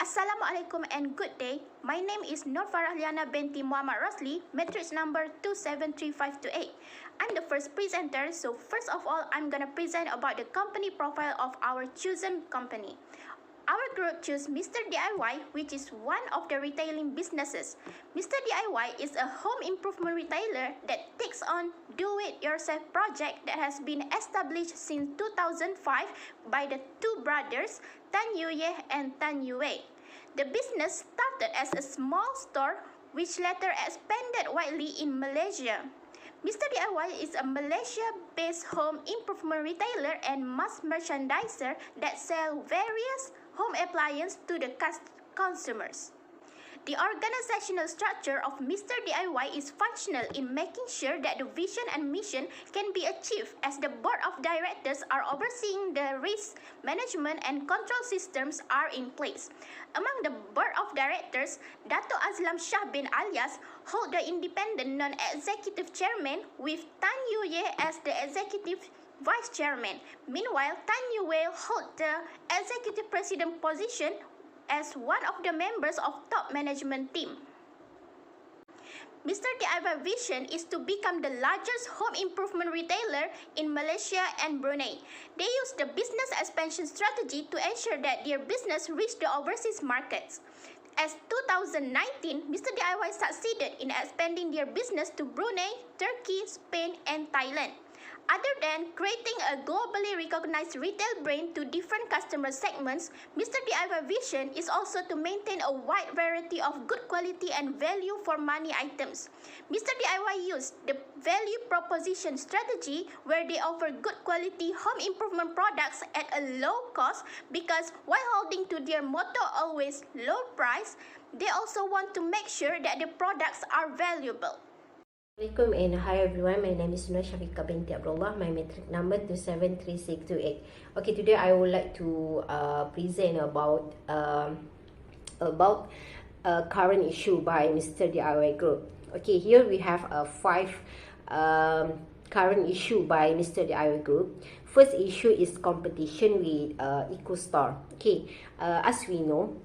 Assalamualaikum and good day. My name is Nur Farahliana binti Muhammad Rosli, matrix number 2735228. I'm the first presenter, so first of all, I'm gonna present about the company profile of our chosen company. Our group chose Mr. DIY, which is one of the retailing businesses. Mr. DIY is a home improvement retailer that takes on do-it-yourself project that has been established since 2005 by the two brothers, Tan Yuye and Tan Yue. The business started as a small store, which later expanded widely in Malaysia. Mr. DIY is a Malaysia-based home improvement retailer and mass merchandiser that sells various home appliances to the consumers. The organizational structure of Mr. DIY is functional in making sure that the vision and mission can be achieved, as the board of directors are overseeing the risk management and control systems are in place. Among the board of directors, Dato Azlam Shah bin Alias hold the independent non-executive chairman, with Tan Yuye as the executive vice chairman. Meanwhile, Tan Yue hold the executive president position as one of the members of top management team. Mr. DIY vision is to become the largest home improvement retailer in Malaysia and Brunei. They use the business expansion strategy to ensure that their business reach the overseas markets. As 2019, Mr. DIY succeeded in expanding their business to Brunei, Turkey, Spain, and Thailand. Other than creating a globally recognized retail brand to different customer segments, Mr. DIY vision is also to maintain a wide variety of good quality and value for money items. Mr. DIY used the value proposition strategy, where they offer good quality home improvement products at a low cost, because while holding to their motto always low price, they also want to make sure that the products are valuable. Assalamualaikum and hi everyone, my name is Nur Syafiqah binti Abdullah, my matric number 273628. Okay, today I would like to present about current issue by Mr. DIY Group. Okay, here we have 5 current issue by Mr. DIY Group. First issue is competition with EcoStore. Okay, as we know,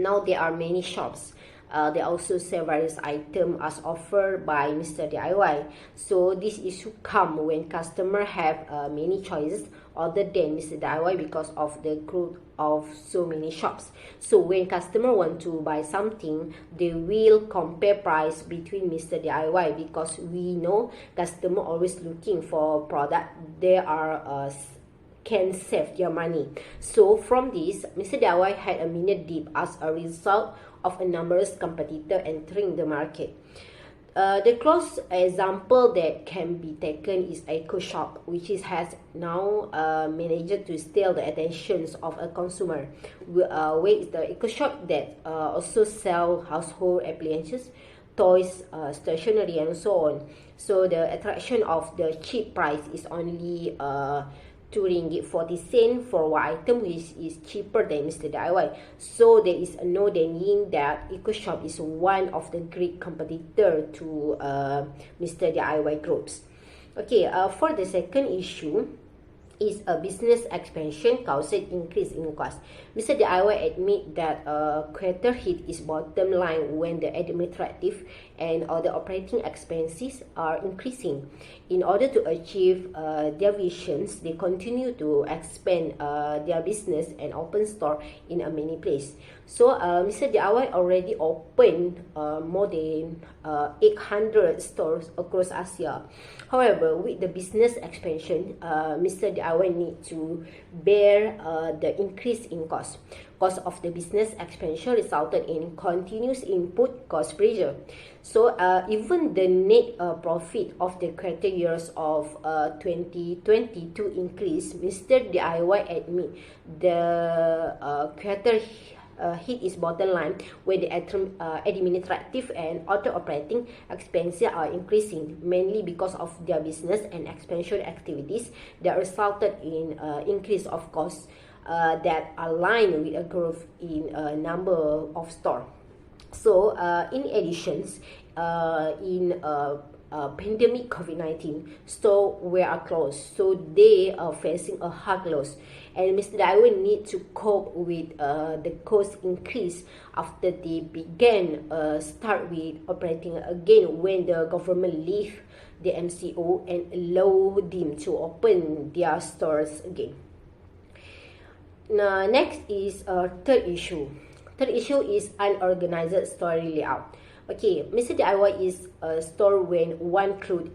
now there are many shops. They also sell various items as offered by Mr. DIY. So this issue come when customer have many choices other than Mr. DIY because of the growth of so many shops. So when customer want to buy something, they will compare price between Mr. DIY, because we know customer always looking for product they are can save their money. So from this, Mr. DIY had a minor dip as a result of a numerous competitor entering the market. The close example that can be taken is EcoShop, which has now managed to steal the attentions of a consumer. Where is the EcoShop that also sell household appliances, toys, stationery, and so on. So the attraction of the cheap price is only RM2.40 for one item, which is cheaper than Mr. DIY. So there is no denying that EcoShop is one of the great competitor to Mr. DIY groups. Okay, for the second issue is a business expansion caused increase in cost. Mr. DIY admit that greater hit is bottom line when the administrative and other operating expenses are increasing. In order to achieve their visions, they continue to expand their business and open store in many places. So Mr. DIY already opened more than 800 stores across Asia. However, with the business expansion, Mr. DIY need to bear the increase in cost. Cost of the business expansion resulted in continuous input cost pressure. So even the net profit of the quarter years of 2022 increased, Mr. DIY admit the quarter hit is bottom line where the administrative and other operating expenses are increasing, mainly because of their business and expansion activities that resulted in increase of costs that align with a growth in number of stores. So in addition, in pandemic COVID-19, stores were closed, so they are facing a hard loss. And Mr. DIY need to cope with the cost increase after they began start with operating again when the government lift the MCO and allow them to open their stores again. Now, next is third issue. Third issue is unorganized store layout. Okay, Mr. DIY is a store when one could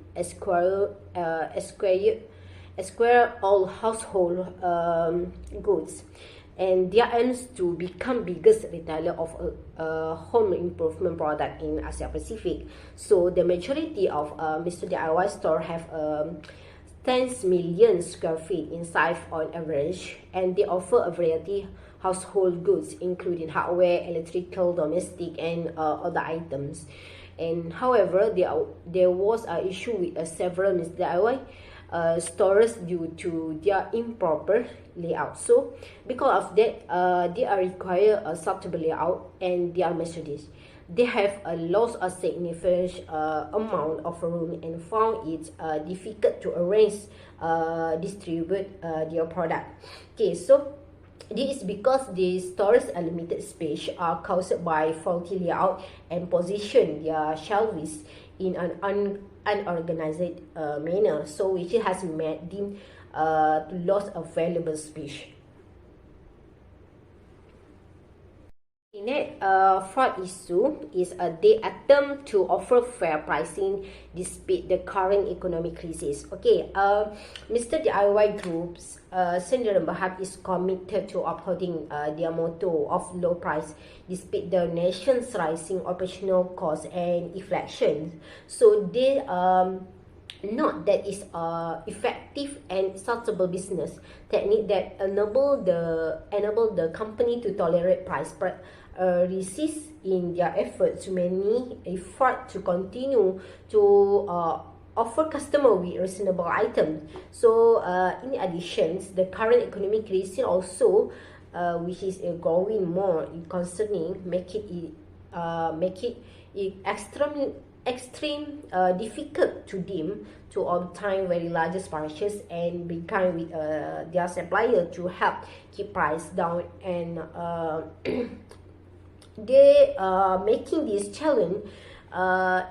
acquire all household goods, and their aims to become biggest retailer of a home improvement product in Asia Pacific. So the majority of Mr. DIY store have 10 million square feet in size on average, and they offer a variety household goods including hardware, electrical, domestic, and other items. And however, there was an issue with several Mr. DIY stores due to their improper layout. So because of that, they are require a suitable layout, and their Mercedes, they have lost a significant amount of room and found it difficult to arrange, distribute their product. Okay, so this is because the stores' limited space are caused by faulty layout and position their shelves in an unorganized manner, so which has made them to lose a valuable space. The next fourth issue is they attempt to offer fair pricing despite the current economic crisis. Okay, Mr. DIY Group's Sdn Bhd is committed to upholding their motto of low price despite the nation's rising operational costs and inflation. So they note that is effective and sustainable business technique that enable the company to tolerate price resist in their efforts to continue to offer customer with reasonable items. So in addition, the current economic crisis also, which is growing more concerning, make it extreme difficult to them to obtain very large purchases and begin with their supplier to help keep price down, and they are making this challenge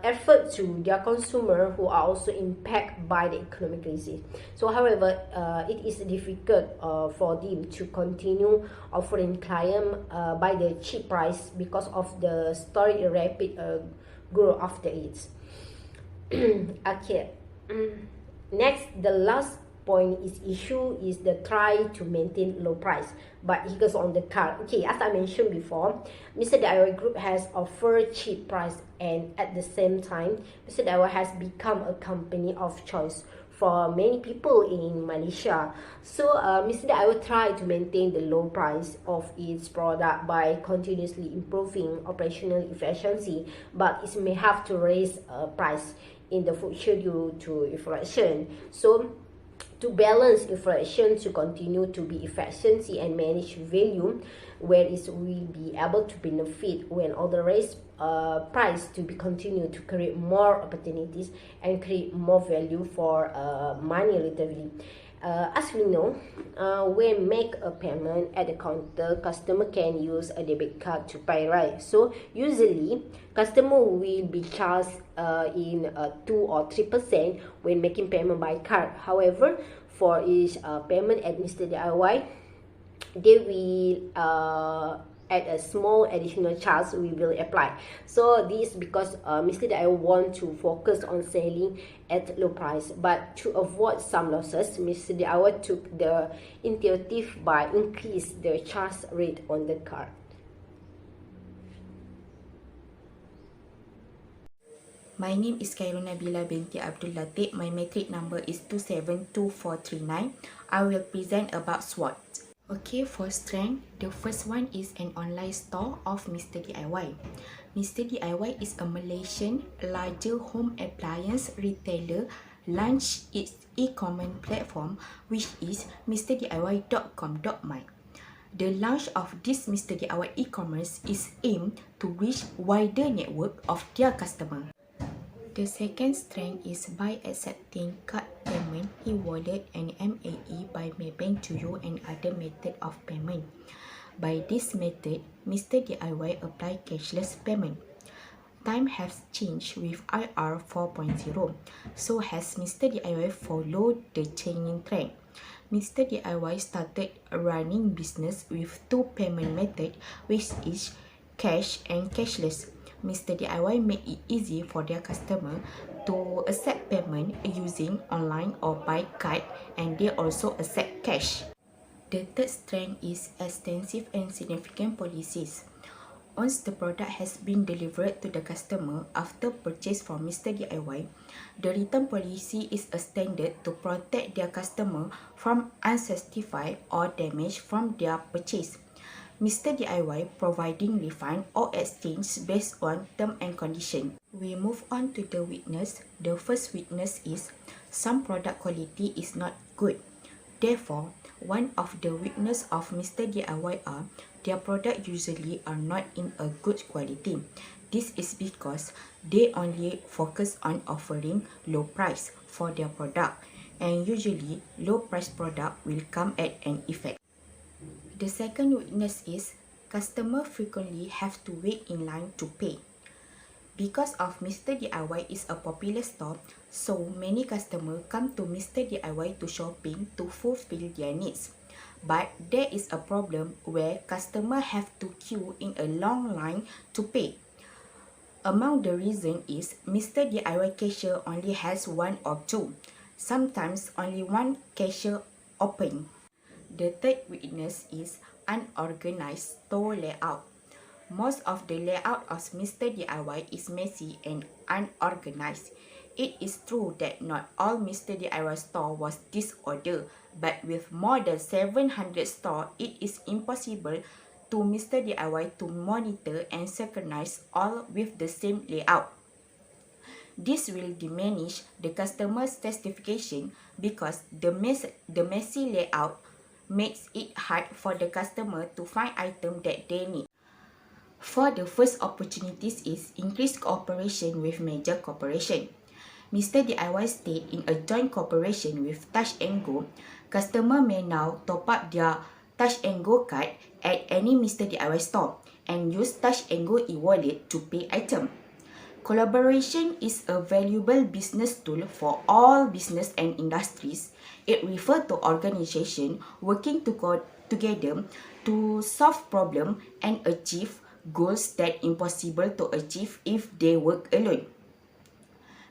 effort to their consumer who are also impacted by the economic crisis. So however, it is difficult for them to continue offering client by the cheap price because of the story rapid grow after it. Okay, next, the last point is the try to maintain low price, but it goes on the card. Okay, as I mentioned before, Mr. DIY Group has offered cheap price, and at the same time, Mr. DIY has become a company of choice for many people in Malaysia. So Mr. DIY try to maintain the low price of its product by continuously improving operational efficiency, but it may have to raise price in the future due to inflation. So to balance inflation, to continue to be efficiency and manage value, where it will be able to benefit when other raise price to be continued to create more opportunities and create more value for money relatively. As we know, when make a payment at the counter, customer can use a debit card to pay, right? So usually, customer will be charged in 2 or 3% when making payment by card. However, for each payment at Mr. DIY, they will add a small additional charge we will apply. So this because Mr. DIY want to focus on selling at low price, but to avoid some losses, Mr. DIY took the initiative by increase the charge rate on the card. My name is Khairuna Bila binti Abdul Latif. My matric number is 272439. I will present about SWOT. Okay, for strength, the first one is an online store of Mr. DIY. Mr. DIY is a Malaysian larger home appliance retailer launched its e-commerce platform, which is mrdiy.com.my. The launch of this Mr. DIY e-commerce is aimed to reach wider network of their customer. The second strength is by accepting card payment, e-wallet and MAE by Maybank to you and other method of payment. By this method, Mr. DIY apply cashless payment. Time has changed with IR 4.0, so has Mr. DIY followed the changing trend. Mr. DIY started running business with two payment methods, which is cash and cashless. Mr. DIY made it easy for their customer to accept payment using online or by card, and they also accept cash. The third strength is extensive and significant policies. Once the product has been delivered to the customer after purchase from Mr. DIY, the return policy is extended to protect their customer from unsatisfied or damage from their purchase. Mr. DIY providing refund or exchange based on term and condition. We move on to the weakness. The first weakness is some product quality is not good. Therefore, one of the weakness of Mr. DIY are their product usually are not in a good quality. This is because they only focus on offering low price for their product, and usually low price product will come at an effect. The second weakness is customer frequently have to wait in line to pay. Because of Mr. DIY is a popular store, so many customers come to Mr. DIY to shopping to fulfill their needs. But there is a problem where customers have to queue in a long line to pay. Among the reason is Mr. DIY cashier only has one or two, sometimes only one cashier open. The third weakness is unorganized store layout. Most of the layout of Mr. DIY is messy and unorganized. It is true that not all Mr. DIY store was disordered, but with more than 700 stores, it is impossible to Mr. DIY to monitor and synchronize all with the same layout. This will diminish the customer's satisfaction because the messy layout makes it hard for the customer to find items that they need. For the first opportunities is increased cooperation with major corporation. Mr. DIY stayed in a joint cooperation with Touch and Go. Customer may now top up their Touch and Go card at any Mr. DIY store and use Touch and Go e-wallet to pay item. Collaboration is a valuable business tool for all business and industries. It refers to organizations working together to solve problems and achieve goals that impossible to achieve if they work alone.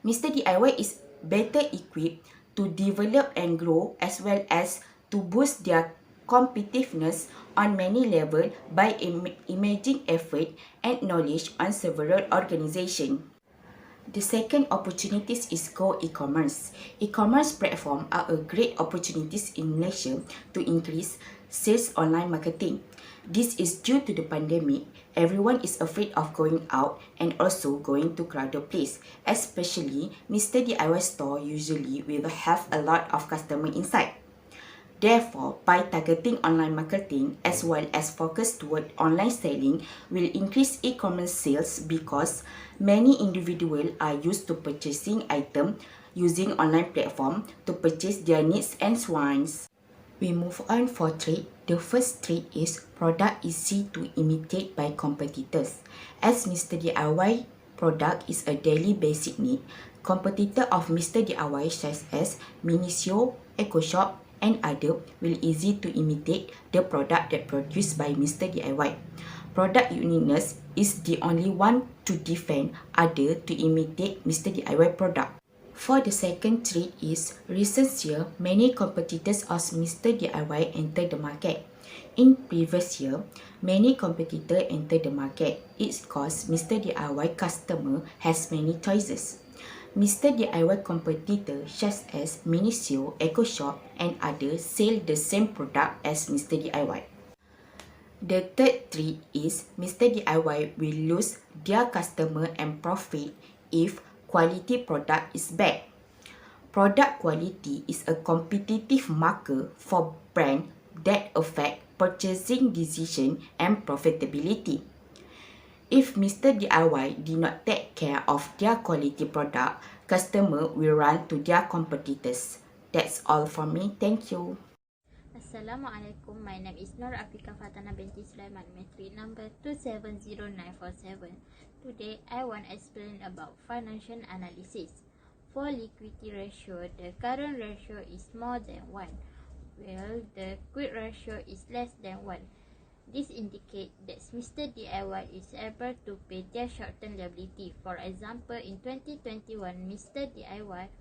Mr. DIY is better equipped to develop and grow as well as to boost their competitiveness on many levels by imaging effort and knowledge on several organizations. The second opportunities is Go e-commerce. E-commerce platforms are a great opportunities in Malaysia to increase sales online marketing. This is due to the pandemic. Everyone is afraid of going out and also going to crowded place. Especially, Mr. DIY store usually will have a lot of customers inside. Therefore, by targeting online marketing as well as focus toward online selling will increase e-commerce sales because many individuals are used to purchasing items using online platform to purchase their needs and wants. We move on for trade. The first trade is product easy to imitate by competitors. As Mr. DIY product is a daily basic need, competitor of Mr. DIY such as Minisio, EcoShop, and other will easy to imitate the product that produced by Mr. DIY. Product uniqueness is the only one to defend other to imitate Mr. DIY product. For the second trade is recent year, many competitors of Mr. DIY entered the market. In previous year, many competitors entered the market. It's cause Mr. DIY customer has many choices. Mr. DIY competitors such as Minisio, EcoShop, and others sell the same product as Mr. DIY. The third trade is Mr. DIY will lose their customer and profit if quality product is bad. Product quality is a competitive marker for brand that affect purchasing decision and profitability. If Mr. DIY did not take care of their quality product, customer will run to their competitors. That's all from me. Thank you. Assalamualaikum, my name is Nur Afika Fatana binti Sulaiman, metric number 270947. Today, I want to explain about financial analysis. For liquidity ratio, the current ratio is more than 1, while the quick ratio is less than 1. This indicates that Mr. DIY is able to pay their short-term liability. For example, in 2021, Mr. DIY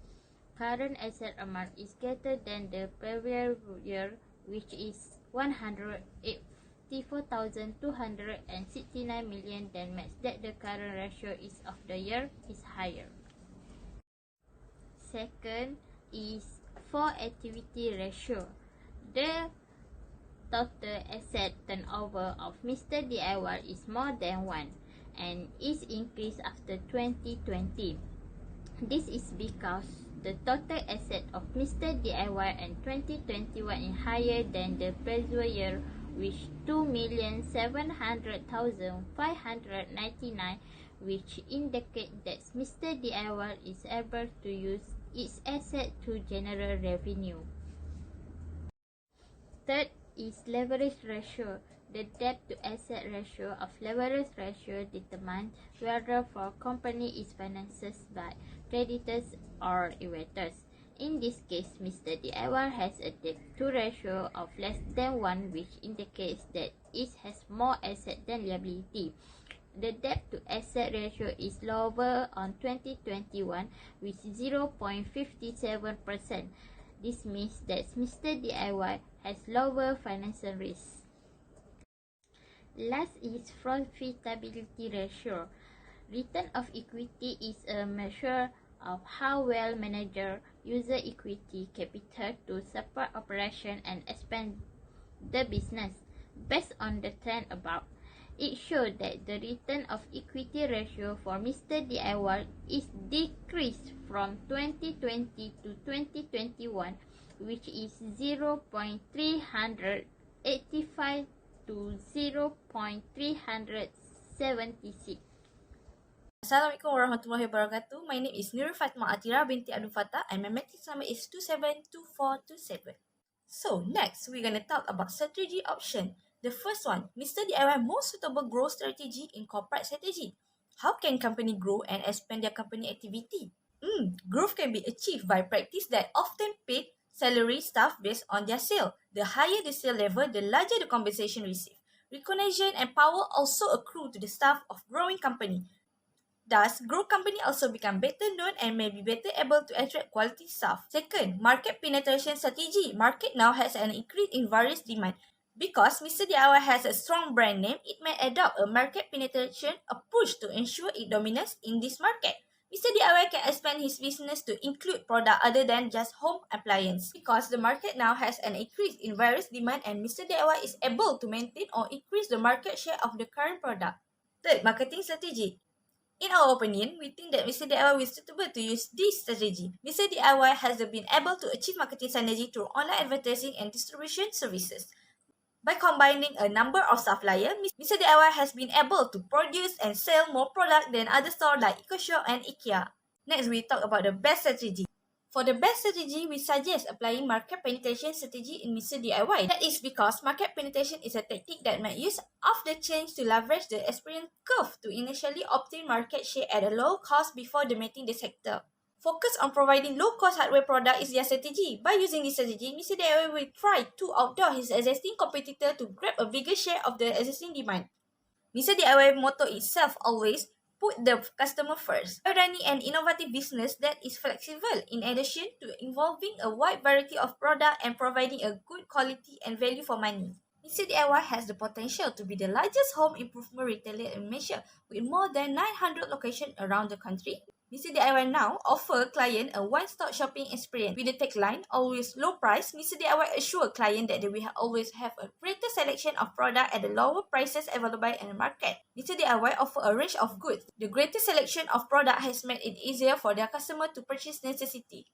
current asset amount is greater than the previous year, which is 184,269 million, then means that the current ratio is of the year is higher. Second is for activity ratio. The total asset turnover of Mr. DIY is more than 1 and is increased after 2020. This is because the total asset of Mr. DIY in 2021 is higher than the previous year, which 2,700,599, which indicates that Mr. DIY is able to use its asset to generate revenue. Third is leverage ratio. The debt to asset ratio of leverage ratio determines whether for company is financed by creditors or investors. In this case, Mr. DIY has a debt to ratio of less than 1, which indicates that it has more asset than liability. The debt to asset ratio is lower on 2021 with 0.57%. This means that Mr. DIY has lower financial risk. Last is profitability ratio. Return of equity is a measure of how well manager user equity capital to support operation and expand the business. Based on the trend above, it showed that the return of equity ratio for Mr. DIY is decreased from 2020 to 2021, which is 0.385 to 0.376. Assalamualaikum warahmatullahi wabarakatuh. My name is Nur Fatma Atira binti Abdul Fattah and my matrix number is 272427. So next, we're going to talk about strategy option. The first one, Mr. DIY most suitable growth strategy in corporate strategy. How can company grow and expand their company activity? Growth can be achieved by practice that often paid salary staff based on their sale. The higher the sale level, the larger the compensation received. Recognition and power also accrue to the staff of growing company. Thus, growth company also become better known and may be better able to attract quality staff. Second, market penetration strategy. Market now has an increase in various demand. Because Mr. DIY has a strong brand name, it may adopt a market penetration approach to ensure its dominance in this market. Mr. DIY can expand his business to include products other than just home appliance. Because the market now has an increase in various demand and Mr. DIY is able to maintain or increase the market share of the current product. Third, marketing strategy. In our opinion, we think that Mr. DIY is suitable to use this strategy. Mr. DIY has been able to achieve marketing synergy through online advertising and distribution services. By combining a number of suppliers, Mr. DIY has been able to produce and sell more products than other stores like EcoShop and IKEA. Next, we talk about the best strategy. For the best strategy, we suggest applying market penetration strategy in Mr. DIY. That is because market penetration is a tactic that might use of the change to leverage the experience curve to initially obtain market share at a low cost before dominating the sector. Focus on providing low-cost hardware product is their strategy. By using this strategy, Mr. DIY will try to outdo his existing competitor to grab a bigger share of the existing demand. Mr. DIY motto itself always put the customer first. By running an innovative business that is flexible in addition to involving a wide variety of products and providing a good quality and value for money. Mr. DIY has the potential to be the largest home improvement retailer in Malaysia with more than 900 locations around the country. Mr. DIY now offer client a one-stop shopping experience. With the tagline, always low price, Mr. DIY assure client that they will always have a greater selection of product at the lower prices available in the market. Mr. DIY offer a range of goods. The greater selection of product has made it easier for their customer to purchase necessity.